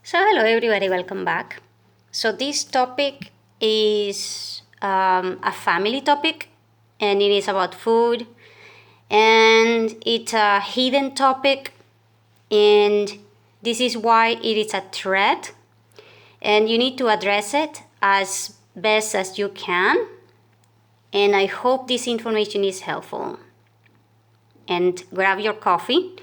So, hello everybody, welcome back. So, this topic is a family topic and it is about food, and it's a hidden topic, and this is why it is a threat, and you need to address it as best as you can. And I hope this information is helpful. And grab your coffee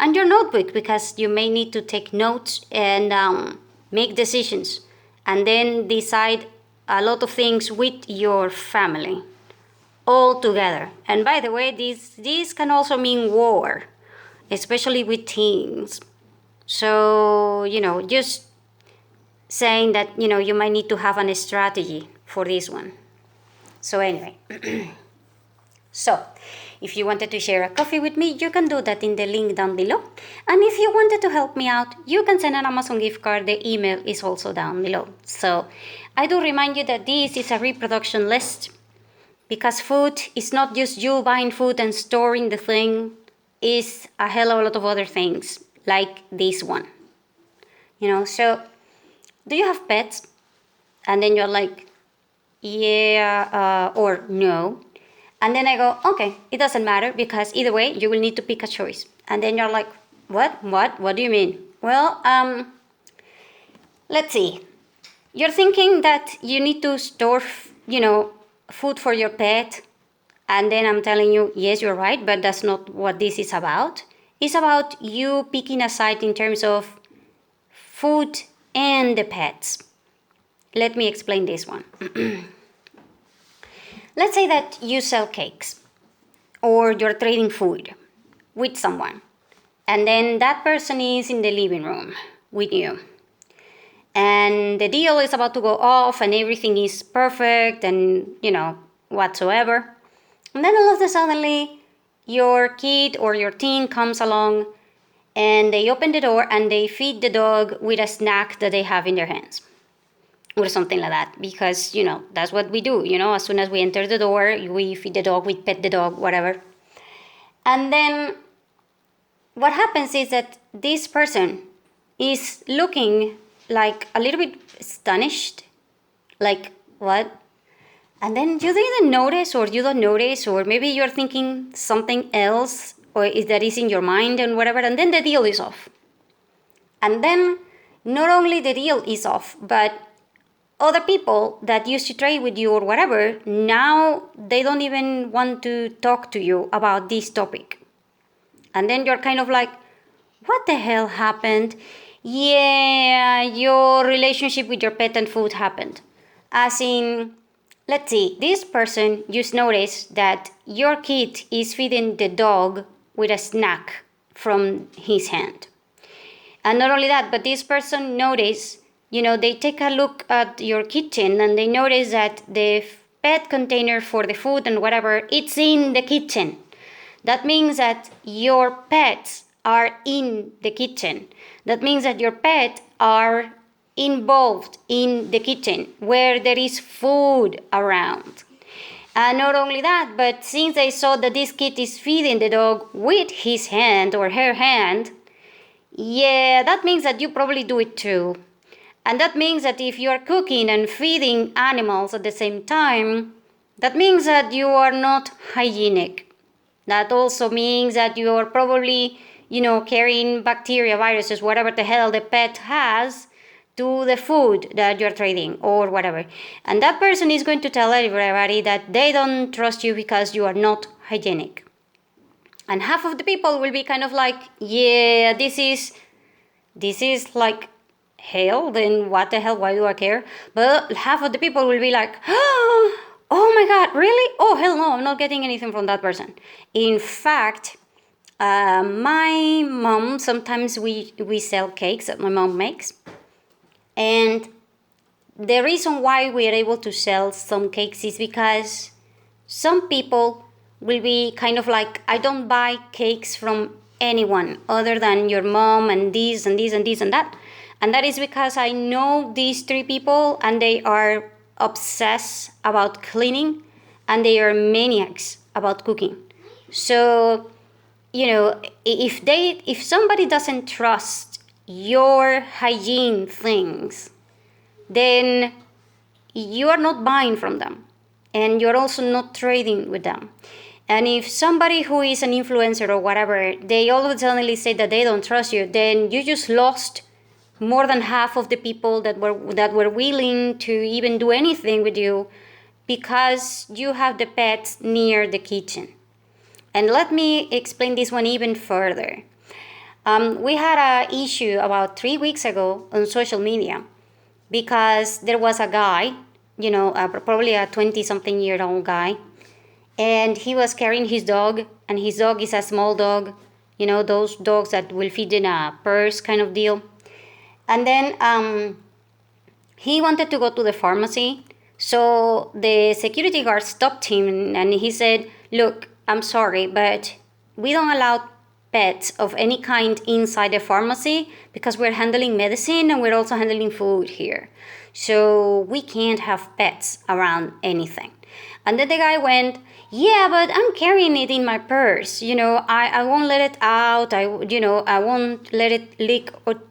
and your notebook because you may need to take notes and make decisions and then decide a lot of things with your family all together. And by the way, this can also mean war, especially with teens. So, just saying that, you might need to have a strategy for this one. So, anyway. So, if you wanted to share a coffee with me, you can do that in the link down below. And if you wanted to help me out, you can send an Amazon gift card. The email is also down below. So, I do remind you that this is a reproduction list because food is not just you buying food and storing the thing, it's a hell of a lot of other things like this one. So do you have pets? And then you're like, yeah, or no. And then I go, okay, it doesn't matter because either way, you will need to pick a choice. And then you're like, what? What do you mean? Well, let's see. You're thinking that you need to store, food for your pet. And then I'm telling you, yes, you're right, but that's not what this is about. It's about you picking a side in terms of food and the pets. Let me explain this one. Let's say that you sell cakes or you're trading food with someone, and then that person is in the living room with you. And the deal is about to go off and everything is perfect and, whatsoever. And then all of a sudden, your kid or your teen comes along and they open the door and they feed the dog with a snack that they have in their hands or something like that, because that's what we do. As soon as we enter the door, we feed the dog, we pet the dog, whatever. And then what happens is that this person is looking like a little bit astonished, like, what? And then you didn't notice, or you don't notice, or maybe you're thinking something else, or is that is in your mind and whatever, and then the deal is off. And then not only the deal is off, but other people that used to trade with you or whatever, now they don't even want to talk to you about this topic. And then you're kind of like, what the hell happened? Yeah, your relationship with your pet and food happened. As in, let's see, this person just noticed that your kid is feeding the dog with a snack from his hand. And not only that, but this person noticed, they take a look at your kitchen and they notice that the pet container for the food and whatever, it's in the kitchen. That means that your pets are in the kitchen. That means that your pet are involved in the kitchen where there is food around. And not only that, but since they saw that this kid is feeding the dog with his hand or her hand, yeah, that means that you probably do it too. And that means that if you are cooking and feeding animals at the same time, that means that you are not hygienic. That also means that you are probably, carrying bacteria, viruses, whatever the hell the pet has, to the food that you're trading or whatever. And that person is going to tell everybody that they don't trust you because you are not hygienic. And half of the people will be kind of like, yeah, this is like hell, then what the hell, why do I care? But half of the people will be like, oh my god, really? Oh hell no, I'm not getting anything from that person. In fact, my mom, sometimes we sell cakes that my mom makes, and the reason why we are able to sell some cakes is because some people will be kind of like, I don't buy cakes from anyone other than your mom and this and this and this and that. And that is because I know these three people and they are obsessed about cleaning and they are maniacs about cooking. So, if somebody doesn't trust your hygiene things, then you are not buying from them, and you're also not trading with them. And if somebody who is an influencer or whatever, they all of a sudden say that they don't trust you, then you just lost more than half of the people that were willing to even do anything with you because you have the pets near the kitchen. And let me explain this one even further. We had an issue about 3 weeks ago on social media because there was a guy, probably a 20-something-year-old guy, and he was carrying his dog, and his dog is a small dog, those dogs that will fit in a purse kind of deal. And then he wanted to go to the pharmacy, so the security guard stopped him and he said, "Look, I'm sorry, but we don't allow pets of any kind inside the pharmacy because we're handling medicine and we're also handling food here. So we can't have pets around anything." And then the guy went, "Yeah, but I'm carrying it in my purse. I won't let it out. I won't let it leak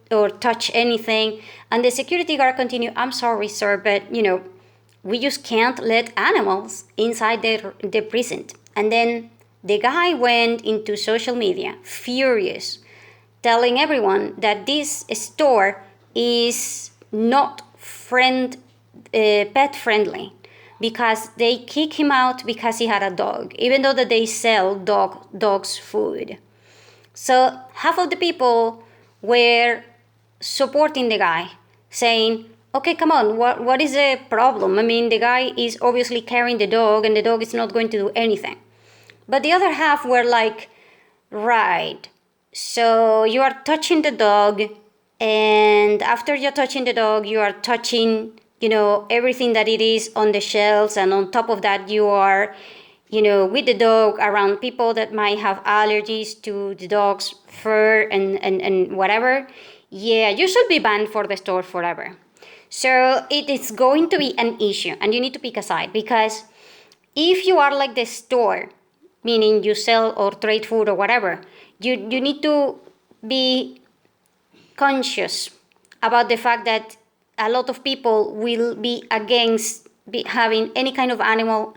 or touch anything." And the security guard continued, "I'm sorry, sir, but, we just can't let animals inside the prison." And then the guy went into social media, furious, telling everyone that this store is not pet friendly because they kick him out because he had a dog, even though that they sell dogs food. So half of the people were supporting the guy, saying, "Okay, come on, what is the problem? I mean, the guy is obviously carrying the dog and the dog is not going to do anything." But the other half were like, "Right, so you are touching the dog, and after you're touching the dog, you are touching, everything that it is on the shelves, and on top of that, you are, with the dog around people that might have allergies to the dog's fur and whatever. Yeah, you should be banned for the store forever." So it is going to be an issue, and you need to pick a side, because if you are like the store, meaning you sell or trade food or whatever, you need to be conscious about the fact that a lot of people will be against having any kind of animal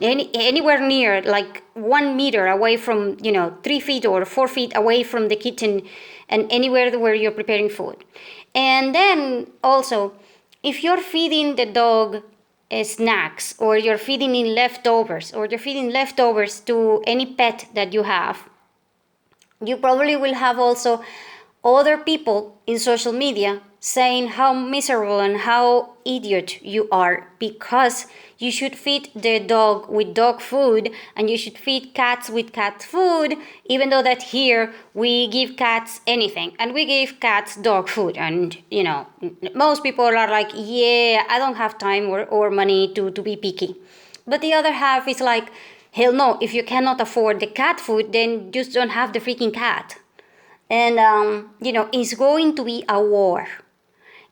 anywhere near, like 1 meter away from, 3 feet or 4 feet away from the kitchen, and anywhere where you're preparing food. And then also, if you're feeding the dog snacks, or you're feeding in leftovers, or you're feeding leftovers to any pet that you have, you probably will have also other people in social media saying how miserable and how idiot you are, because you should feed the dog with dog food and you should feed cats with cat food, even though that here we give cats anything and we give cats dog food. And most people are like, "Yeah, I don't have time or money to be picky." But the other half is like, "Hell no, if you cannot afford the cat food, then just don't have the freaking cat." And it's going to be a war.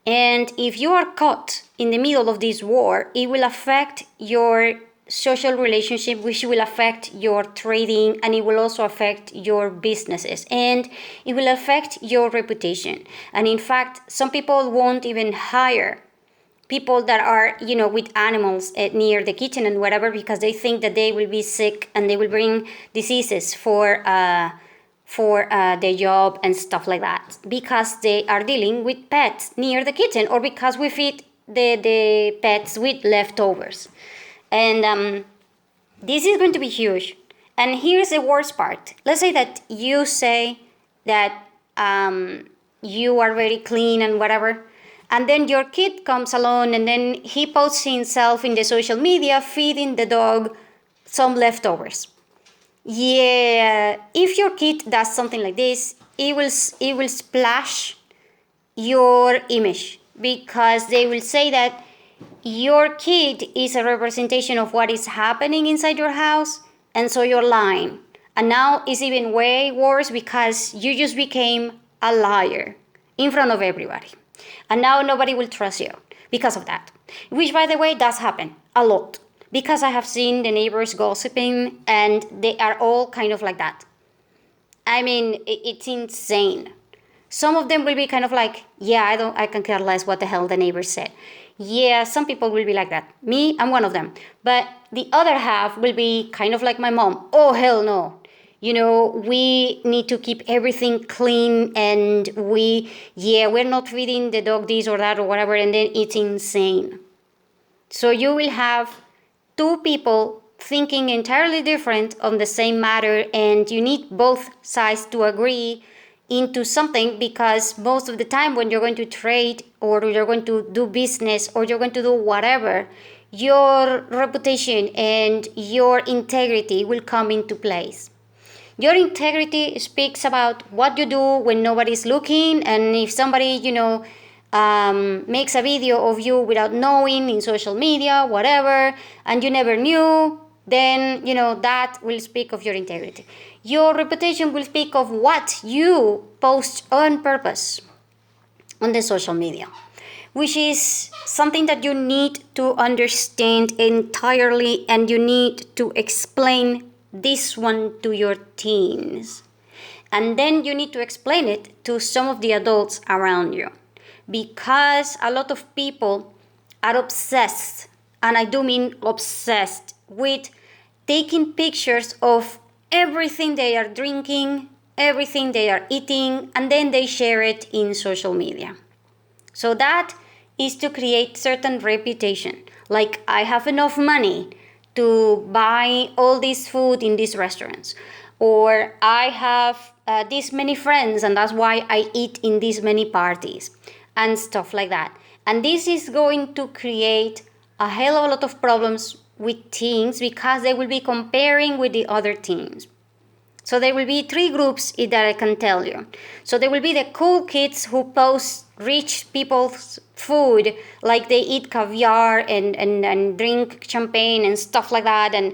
And if you are caught in the middle of this war, it will affect your social relationship, which will affect your trading, and it will also affect your businesses, and it will affect your reputation. And in fact, some people won't even hire people that are, with animals near the kitchen and whatever, because they think that they will be sick and they will bring diseases for the job and stuff like that, because they are dealing with pets near the kitchen, or because we feed the pets with leftovers. And this is going to be huge. And here's the worst part. Let's say that you say that you are very clean and whatever, and then your kid comes along and then he posts himself in the social media feeding the dog some leftovers. Yeah, if your kid does something like this, it will splash your image, because they will say that your kid is a representation of what is happening inside your house, and so you're lying. And now it's even way worse, because you just became a liar in front of everybody. And now nobody will trust you because of that. Which, by the way, does happen a lot, because I have seen the neighbors gossiping, and they are all kind of like that. I mean, it's insane. Some of them will be kind of like, yeah, I can care less what the hell the neighbor said. Yeah, some people will be like that. Me, I'm one of them. But the other half will be kind of like my mom. Oh, hell no. We need to keep everything clean, and we're not feeding the dog this or that or whatever, and then it's insane. So you will have two people thinking entirely different on the same matter, and you need both sides to agree into something, because most of the time when you're going to trade or you're going to do business or you're going to do whatever, your reputation and your integrity will come into place. Your integrity speaks about what you do when nobody's looking, and if somebody, makes a video of you without knowing in social media, whatever, and you never knew, then, that will speak of your integrity. Your reputation will speak of what you post on purpose on the social media, which is something that you need to understand entirely, and you need to explain this one to your teens. And then you need to explain it to some of the adults around you, because a lot of people are obsessed, and I do mean obsessed, with taking pictures of everything they are drinking, everything they are eating, and then they share it in social media. So that is to create certain reputation. Like, I have enough money to buy all this food in these restaurants. Or I have this many friends, and that's why I eat in these many parties and stuff like that. And this is going to create a hell of a lot of problems with teens, because they will be comparing with the other teens. So there will be three groups that I can tell you. So there will be the cool kids who post rich people's food, like they eat caviar and drink champagne and stuff like that, and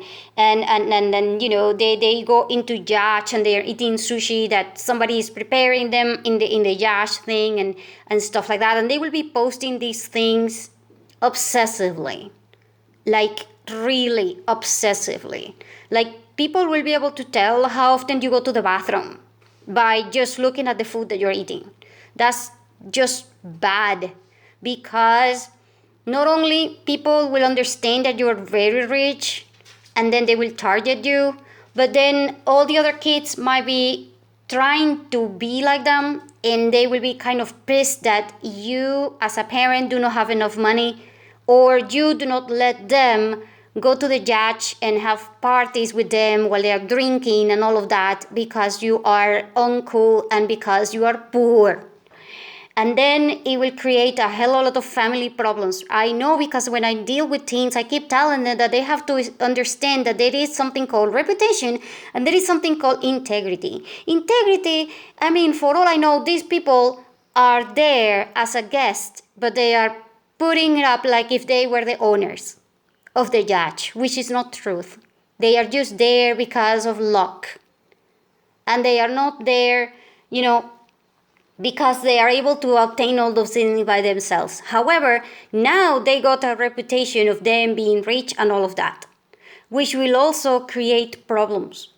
they go into yacht and they're eating sushi that somebody is preparing them in the yacht thing, and stuff like that. And they will be posting these things obsessively, like really obsessively. Like, people will be able to tell how often you go to the bathroom by just looking at the food that you're eating. That's just bad, because not only people will understand that you're very rich and then they will target you, but then all the other kids might be trying to be like them, and they will be kind of pissed that you as a parent do not have enough money, or you do not let them go to the yacht and have parties with them while they are drinking and all of that, because you are uncool and because you are poor. And then it will create a hell of a lot of family problems. I know, because when I deal with teens, I keep telling them that they have to understand that there is something called reputation and there is something called integrity. Integrity, I mean, for all I know, these people are there as a guest, but they are putting it up like if they were the owners of the yacht, which is not truth. They are just there because of luck. And they are not there, because they are able to obtain all those things by themselves. However, now they got a reputation of them being rich and all of that, which will also create problems.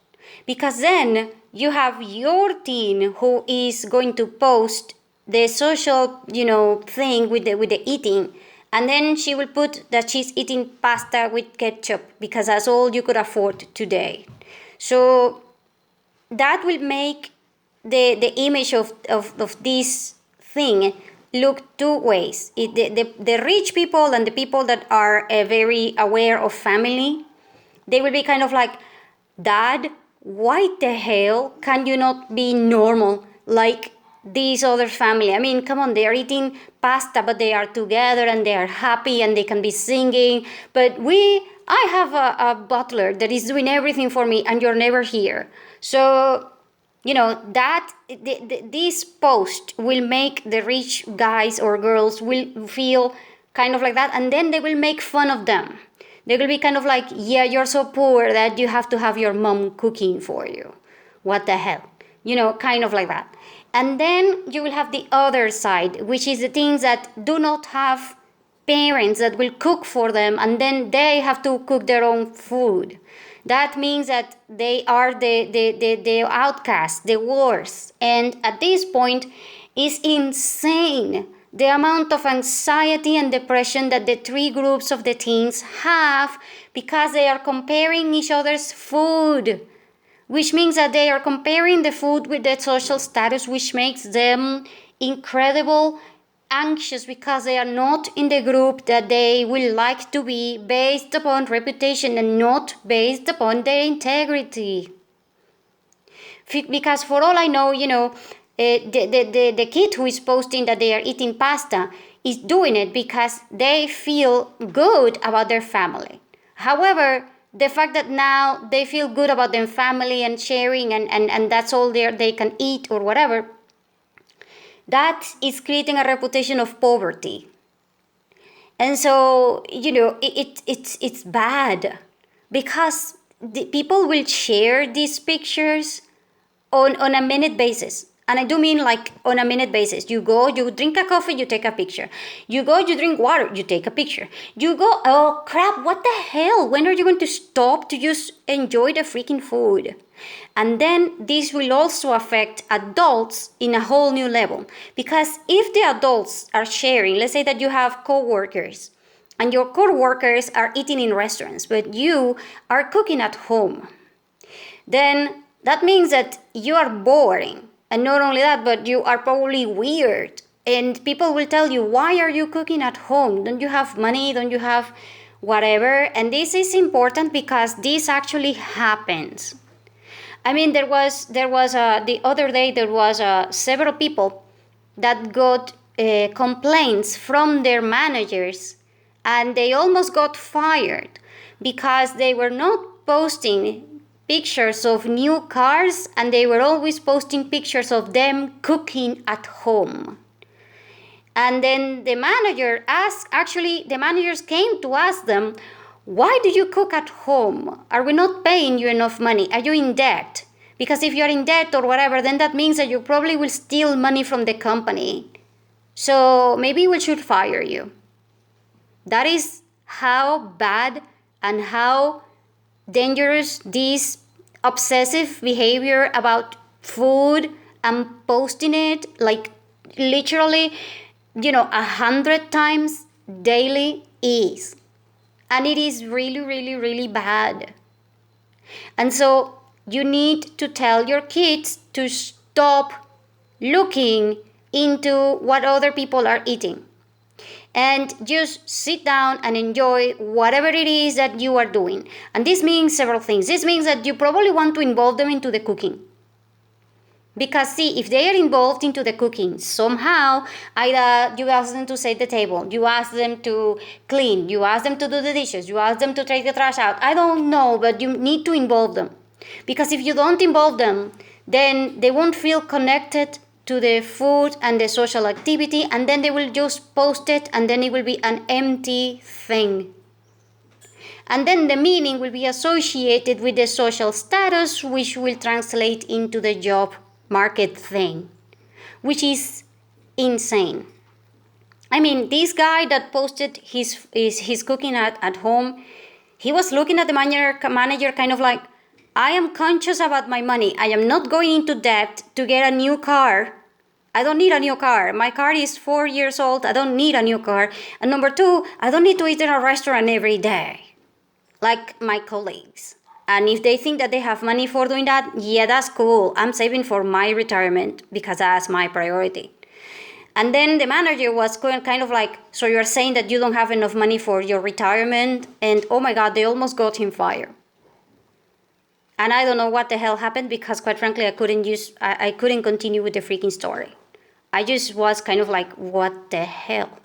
Because then you have your teen who is going to post the social, thing with the eating, and then she will put that she's eating pasta with ketchup because that's all you could afford today. So that will make the image of this thing look two ways. The rich people and the people that are very aware of family, they will be kind of like, Dad, why the hell can you not be normal like this other family? I mean, come on, they are eating pasta, but they are together and they are happy and they can be singing. But I have a butler that is doing everything for me and you're never here. So, that this post will make the rich guys or girls will feel kind of like that, and then they will make fun of them. They will be kind of like, yeah, you're so poor that you have to have your mom cooking for you. What the hell? Kind of like that. And then you will have the other side, which is the things that do not have parents that will cook for them, and then they have to cook their own food. That means that they are the outcasts, the worst. And at this point, It's insane. The amount of anxiety and depression that the three groups of the teens have because they are comparing each other's food, which means that they are comparing the food with their social status, which makes them incredible anxious because they are not in the group that they will like to be based upon reputation and not based upon their integrity. Because for all I know, the kid who is posting that they are eating pasta is doing it because they feel good about their family. However, the fact that now they feel good about their family and sharing and that's all they can eat or whatever, that is creating a reputation of poverty. And so, it's bad because the people will share these pictures on a minute basis. And I do mean like on a minute basis. You go, you drink a coffee, you take a picture. You go, you drink water, you take a picture. You go, oh crap, what the hell? When are you going to stop to just enjoy the freaking food? And then this will also affect adults in a whole new level. Because if the adults are sharing, let's say that you have co-workers, and your co-workers are eating in restaurants, but you are cooking at home, then that means that you are boring. And not only that, but you are probably weird. And people will tell you, why are you cooking at home? Don't you have money? Don't you have whatever? And this is important because this actually happens. I mean, the other day, there was several people that got complaints from their managers, and they almost got fired because they were not posting pictures of new cars, and they were always posting pictures of them cooking at home. And then the managers came to ask them, why do you cook at home? Are we not paying you enough money? Are you in debt? Because if you're in debt or whatever, then that means that you probably will steal money from the company. So maybe we should fire you. That is how bad and how dangerous this obsessive behavior about food and posting it like literally 100 times daily is. And it is really, really, really bad. And so you need to tell your kids to stop looking into what other people are eating and just sit down and enjoy whatever it is that you are doing. And this means several things. This means that you probably want to involve them into the cooking. Because see, if they are involved into the cooking somehow, either you ask them to set the table, you ask them to clean, you ask them to do the dishes, you ask them to take the trash out. I don't know, but you need to involve them. Because if you don't involve them, then they won't feel connected to the food and the social activity, and then they will just post it, and then it will be an empty thing. And then the meaning will be associated with the social status, which will translate into the job market thing, which is insane. I mean, this guy that posted his cooking at home, he was looking at the manager kind of like, I am conscious about my money. I am not going into debt to get a new car. I don't need a new car. My car is 4 years old. I don't need a new car. And number two, I don't need to eat in a restaurant every day, like my colleagues. And if they think that they have money for doing that, yeah, that's cool. I'm saving for my retirement because that's my priority. And then the manager was kind of like, so you're saying that you don't have enough money for your retirement? And oh my God, they almost got him fired. And I don't know what the hell happened because quite frankly, I couldn't continue with the freaking story. I just was kind of like, what the hell?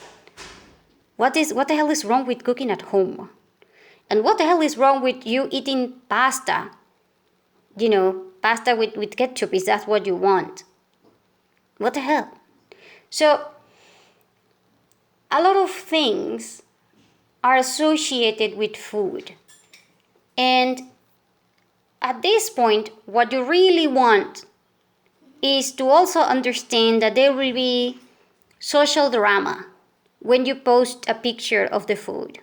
What the hell is wrong with cooking at home? And what the hell is wrong with you eating pasta? Pasta with ketchup, is that what you want? What the hell? So, a lot of things are associated with food. And at this point, what you really want is to also understand that there will be social drama when you post a picture of the food.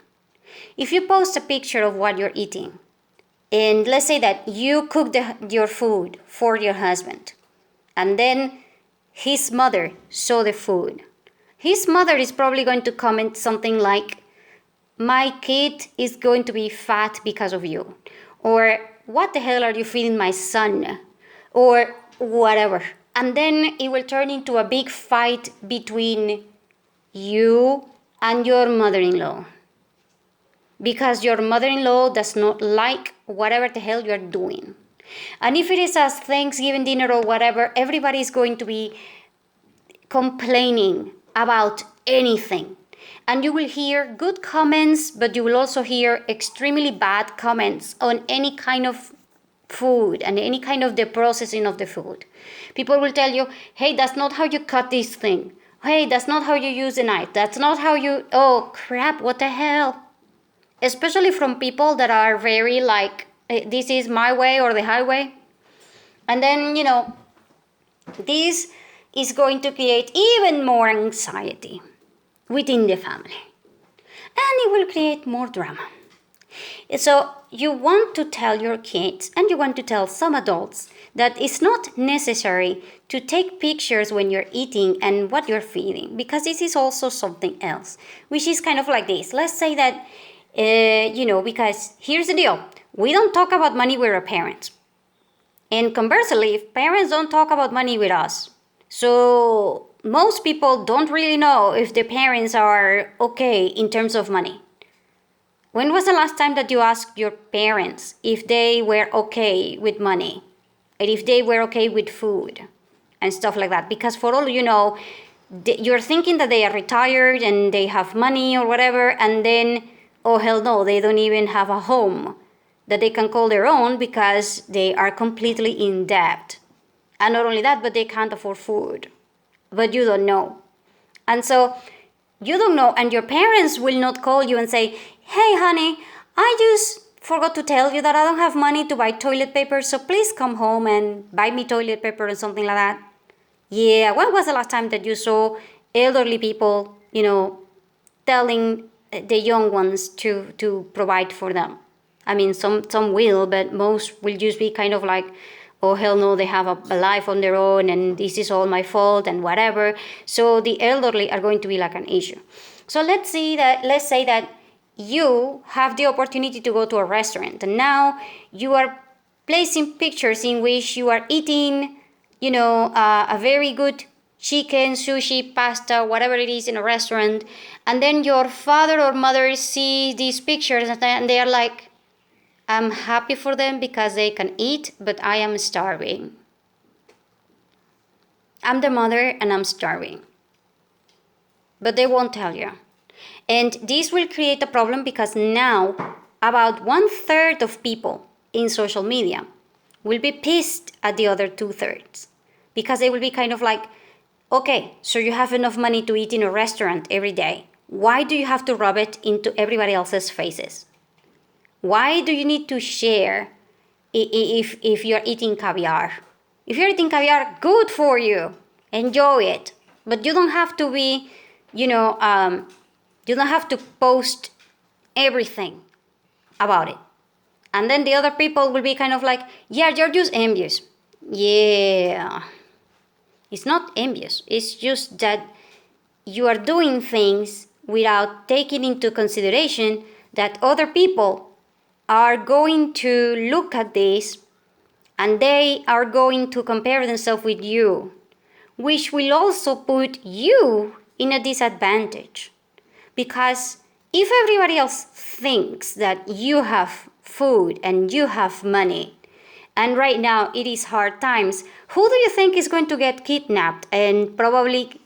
If you post a picture of what you're eating, and let's say that you cook your food for your husband, and then his mother saw the food, his mother is probably going to comment something like, my kid is going to be fat because of you. Or, what the hell are you feeding my son? Or whatever. And then it will turn into a big fight between you and your mother-in-law. Because your mother-in-law does not like whatever the hell you're doing. And if it is a Thanksgiving dinner or whatever, everybody is going to be complaining about anything. And you will hear good comments, but you will also hear extremely bad comments on any kind of food and any kind of the processing of the food. People will tell you, hey, that's not how you cut this thing. Hey, that's not how you use a knife. That's not how you, oh crap, what the hell? Especially from people that are very like, this is my way or the highway. And then, this is going to create even more anxiety within the family. And it will create more drama. So you want to tell your kids, and you want to tell some adults, that it's not necessary to take pictures when you're eating and what you're feeding, because this is also something else, which is kind of like this. Let's say that, because here's the deal. We don't talk about money with our parents. And conversely, if parents don't talk about money with us, so most people don't really know if the parents are okay in terms of money. When was the last time that you asked your parents if they were okay with money? And if they were okay with food and stuff like that? Because for all you know, you're thinking that they are retired and they have money or whatever, and then, oh hell no, they don't even have a home that they can call their own because they are completely in debt. And not only that, but they can't afford food. But you don't know. And so you don't know, and your parents will not call you and say, hey honey, I just forgot to tell you that I don't have money to buy toilet paper, so please come home and buy me toilet paper or something like that. Yeah, when was the last time that you saw elderly people, telling the young ones to provide for them? I mean, some will, but most will just be kind of like, oh hell no, they have a life on their own and this is all my fault and whatever. So the elderly are going to be like an issue. So let's say that you have the opportunity to go to a restaurant, and now you are placing pictures in which you are eating, a very good chicken, sushi, pasta, whatever it is in a restaurant, and then your father or mother see these pictures and they are like, I'm happy for them because they can eat, but I am starving. I'm the mother and I'm starving. But they won't tell you. And this will create a problem because now about 1/3 of people in social media will be pissed at the other 2/3. Because they will be kind of like, okay, so you have enough money to eat in a restaurant every day. Why do you have to rub it into everybody else's faces? Why do you need to share if you're eating caviar? If you're eating caviar, good for you. Enjoy it. But you don't have to be, you don't have to post everything about it. And then the other people will be kind of like, yeah, you're just envious. Yeah. It's not envious. It's just that you are doing things without taking into consideration that other people are going to look at this and they are going to compare themselves with you, which will also put you in a disadvantage. Because if everybody else thinks that you have food and you have money, and right now it is hard times, who do you think is going to get kidnapped and probably,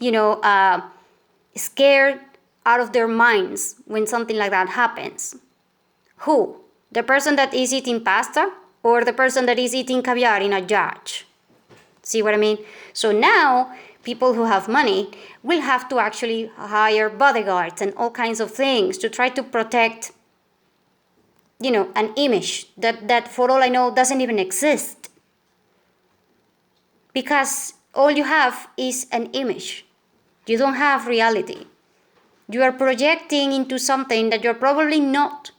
scared out of their minds when something like that happens? Who? The person that is eating pasta or the person that is eating caviar in a judge? See what I mean? So now people who have money will have to actually hire bodyguards and all kinds of things to try to protect, an image that for all I know doesn't even exist. Because all you have is an image. You don't have reality. You are projecting into something that you're probably not.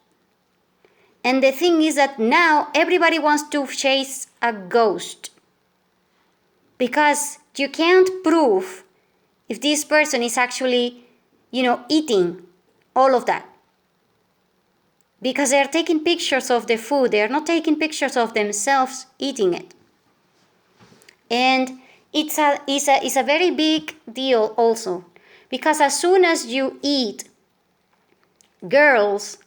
And the thing is that now everybody wants to chase a ghost. Because You can't prove if this person is actually, eating all of that. Because they are taking pictures of the food, they are not taking pictures of themselves eating it. And it's a very big deal also, because as soon as you eat, girls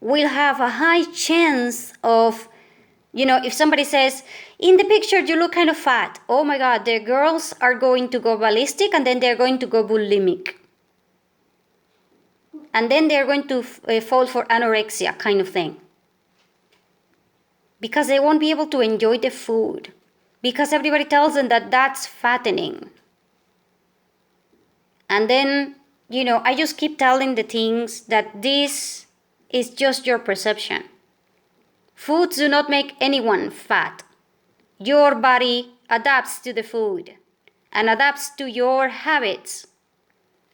will have a high chance of, if somebody says, in the picture you look kind of fat, oh my God, the girls are going to go ballistic, and then they're going to go bulimic. And then they're going to fall for anorexia kind of thing. Because they won't be able to enjoy the food. Because everybody tells them that that's fattening. And then, I just keep telling the things that this is just your perception. Foods do not make anyone fat. Your body adapts to the food and adapts to your habits.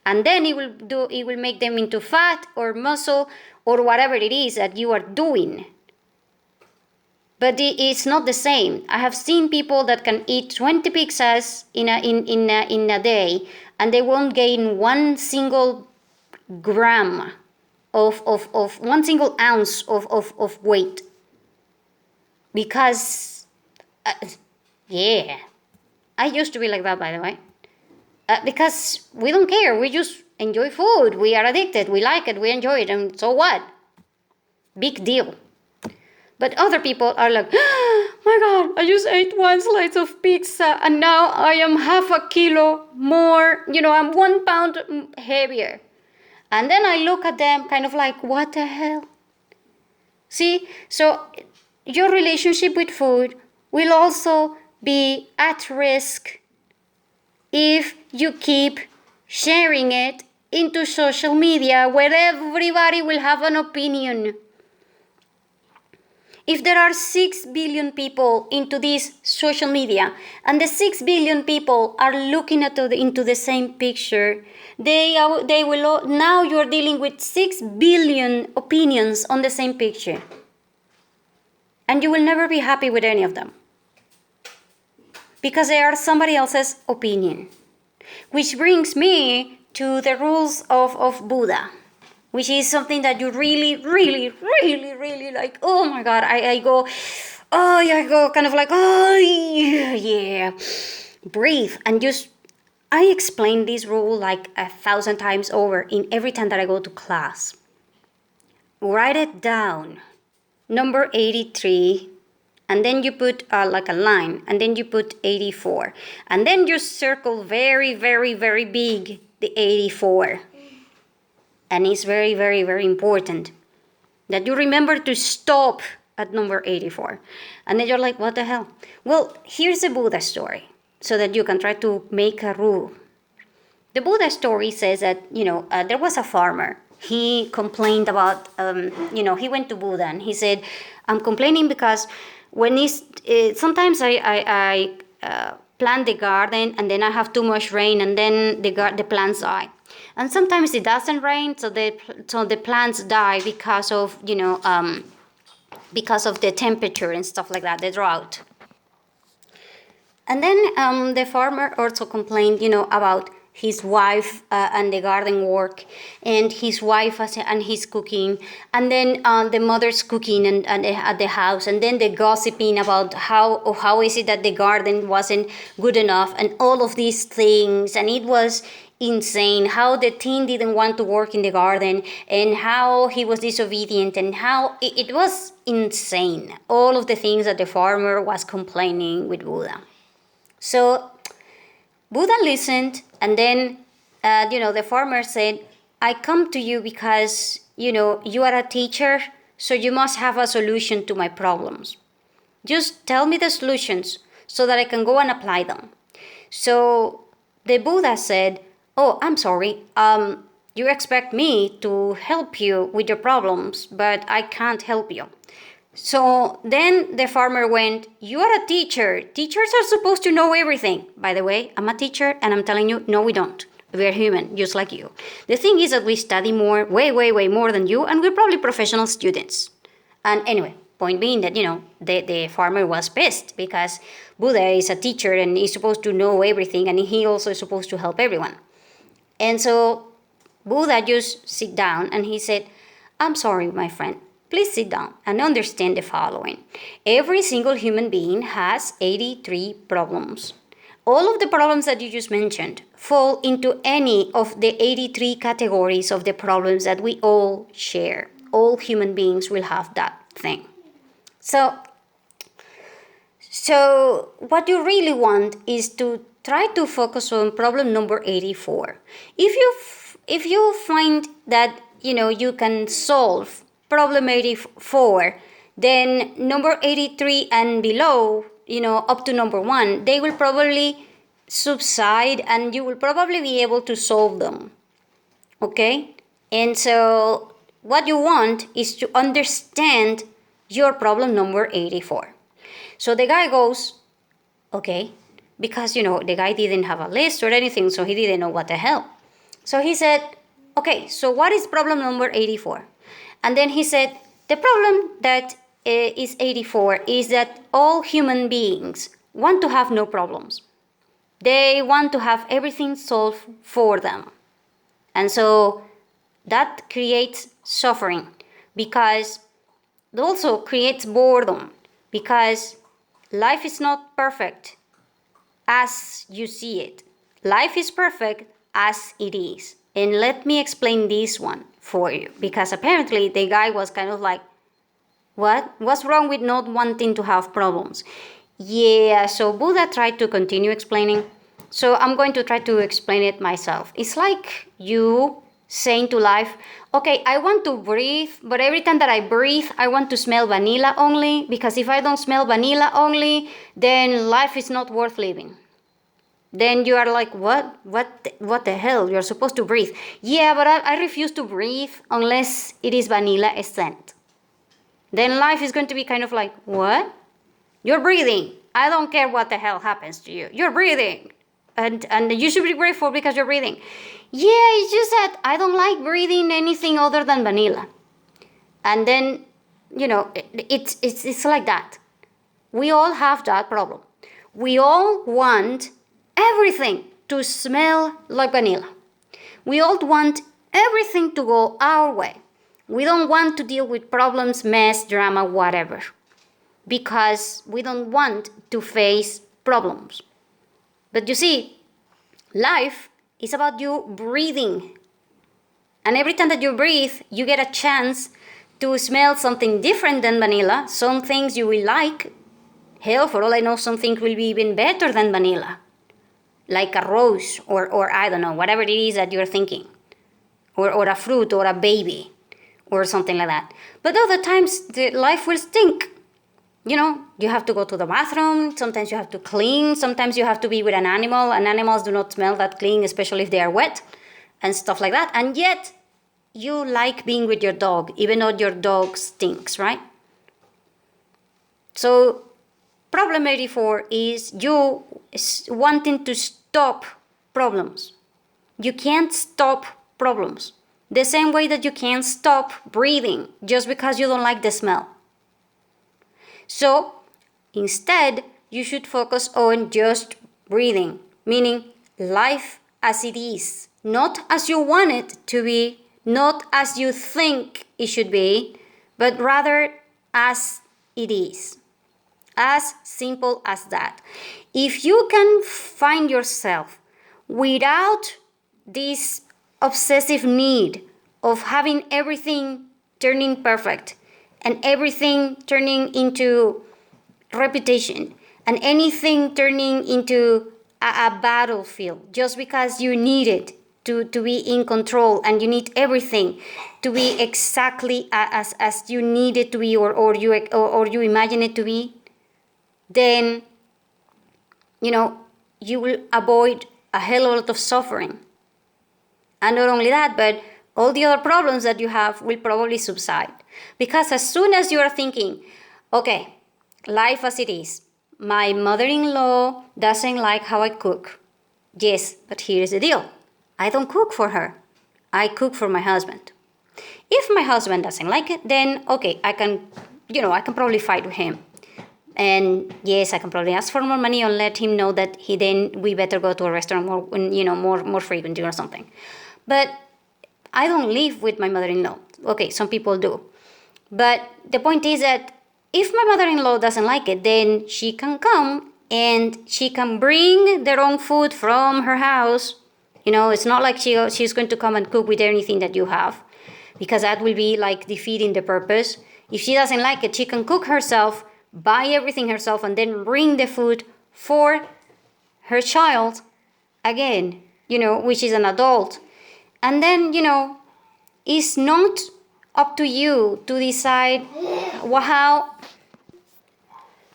And then it will make them into fat or muscle or whatever it is that you are doing. But it's not the same. I have seen people that can eat 20 pizzas in a day, and they won't gain 1 single gram of 1 single ounce of weight. Because, I used to be like that, by the way. Because we don't care, we just enjoy food, we are addicted, we like it, we enjoy it, and so what? Big deal. But other people are like, oh my God, I just ate 1 slice of pizza and now I am half a kilo more, I'm 1 pound heavier. And then I look at them kind of like, what the hell? See, so your relationship with food will also be at risk if you keep sharing it into social media where everybody will have an opinion. If there are 6 billion people into this social media, and the 6 billion people are looking into the same picture, they will. Now you're dealing with 6 billion opinions on the same picture, and you will never be happy with any of them, because they are somebody else's opinion. Which brings me to the rules of Buddha, which is something that you really, really, really, really like. Oh my God, I go kind of like, oh yeah. Breathe and just, I explain this rule like 1,000 times over in every time that I go to class. Write it down. Number 83. And then you put like a line, and then you put 84. And then you circle very, very, very big the 84. And it's very, very, very important that you remember to stop at number 84. And then you're like, what the hell? Well, here's the Buddha story so that you can try to make a rule. The Buddha story says that, there was a farmer. He complained about, he went to Buddha and he said, I'm complaining because when sometimes I plant the garden and then I have too much rain and then the plants die. And sometimes it doesn't rain, so the plants die because of because of the temperature and stuff like that, the drought. And then the farmer also complained, about his wife and the garden work, and his wife and his cooking, and then the mother's cooking and at the house, and then the gossiping about how is it that the garden wasn't good enough, and all of these things. And it was insane how the teen didn't want to work in the garden, and how he was disobedient, and how it was insane, all of the things that the farmer was complaining with Buddha. So Buddha listened, and then the farmer said, I come to you because you are a teacher, so you must have a solution to my problems. Just tell me the solutions so that I can go and apply them. So the Buddha said, oh, I'm sorry, you expect me to help you with your problems, but I can't help you. So then the farmer went, you are a teacher. Teachers are supposed to know everything. By the way, I'm a teacher and I'm telling you, no, we don't. We're human, just like you. The thing is that we study more, way, way, way more than you, and we're probably professional students. And anyway, point being that, the farmer was pissed because Buddha is a teacher and is supposed to know everything, and he also is supposed to help everyone. And so Buddha just sit down and he said, I'm sorry, my friend. Please sit down and understand the following. Every single human being has 83 problems. All of the problems that you just mentioned fall into any of the 83 categories of the problems that we all share. All human beings will have that thing. So what you really want is to try to focus on problem number 84. If you find that you can solve problem 84, then number 83 and below, up to number 1, they will probably subside and you will probably be able to solve them. Okay? And so what you want is to understand your problem number 84. So the guy goes, okay, because the guy didn't have a list or anything, so he didn't know what the hell. So he said, okay, so what is problem number 84? And then he said, the problem that is 84 is that all human beings want to have no problems. They want to have everything solved for them. And so that creates suffering, because it also creates boredom, because life is not perfect as you see it. Life is perfect as it is. And let me explain this one for you, because apparently the guy was kind of like, what? What's wrong with not wanting to have problems? Yeah, so Buddha tried to continue explaining. So I'm going to try to explain it myself. It's like you saying to life, okay, I want to breathe, but every time that I breathe, I want to smell vanilla only, because if I don't smell vanilla only, then life is not worth living. Then you are like, what the hell? You're supposed to breathe. Yeah, but I refuse to breathe unless it is vanilla scent. Then life is going to be kind of like, what? You're breathing. I don't care what the hell happens to you. You're breathing. And you should be grateful because you're breathing. Yeah, it's just that I don't like breathing anything other than vanilla. And then, it's like that. We all have that problem. We all want everything to smell like vanilla. We all want everything to go our way. We don't want to deal with problems, mess, drama, whatever, because we don't want to face problems. But you see, life is about you breathing. And every time that you breathe, you get a chance to smell something different than vanilla. Some things you will like. Hell, for all I know, some things will be even better than vanilla. Like a rose or I don't know, whatever it is that you're thinking. Or a fruit or a baby or something like that. But other times, the life will stink. You have to go to the bathroom. Sometimes you have to clean. Sometimes you have to be with an animal. And animals do not smell that clean, especially if they are wet and stuff like that. And yet, you like being with your dog, even though your dog stinks, right? So, problem 84 is you wanting to stop problems. You can't stop problems. The same way that you can't stop breathing just because you don't like the smell. So, instead, you should focus on just breathing, meaning life as it is, not as you want it to be, not as you think it should be, but rather as it is. As simple as that. If you can find yourself without this obsessive need of having everything turning perfect and everything turning into reputation and anything turning into a battlefield just because you need it to be in control, and you need everything to be exactly as you need it to be or you imagine it to be, then you will avoid a hell of a lot of suffering. And not only that, but all the other problems that you have will probably subside. Because as soon as you are thinking, okay, life as it is, my mother-in-law doesn't like how I cook. Yes, but here is the deal. I don't cook for her. I cook for my husband. If my husband doesn't like it, then okay, I can probably fight with him. And yes, I can probably ask for more money or let him know that we better go to a restaurant more frequently or something. But I don't live with my mother-in-law. Okay, some people do. But the point is that if my mother-in-law doesn't like it, then she can come and she can bring their own food from her house. It's not like she's going to come and cook with anything that you have, because that will be like defeating the purpose. If she doesn't like it, she can cook herself, buy everything herself, and then bring the food for her child again, which is an adult. And then, it's not up to you to decide how.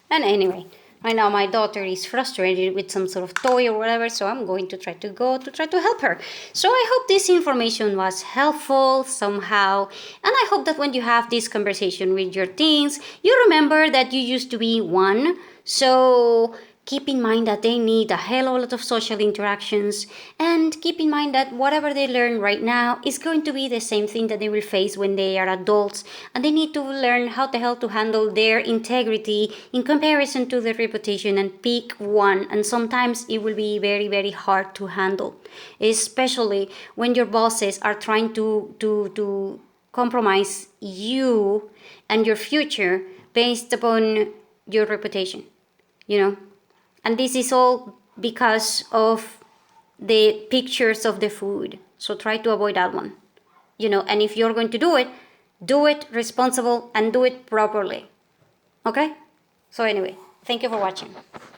And anyway, right now my daughter is frustrated with some sort of toy or whatever, so I'm going to try to help her. So I hope this information was helpful somehow, and I hope that when you have this conversation with your teens, you remember that you used to be one. So keep in mind that they need a hell of a lot of social interactions, and keep in mind that whatever they learn right now is going to be the same thing that they will face when they are adults, and they need to learn how the hell to handle their integrity in comparison to their reputation and pick one. And sometimes it will be very, very hard to handle, especially when your bosses are trying to compromise you and your future based upon your reputation, you know and this is all because of the pictures of the food. So try to avoid that one. And if you're going to do it responsible and do it properly. Okay? So anyway, thank you for watching.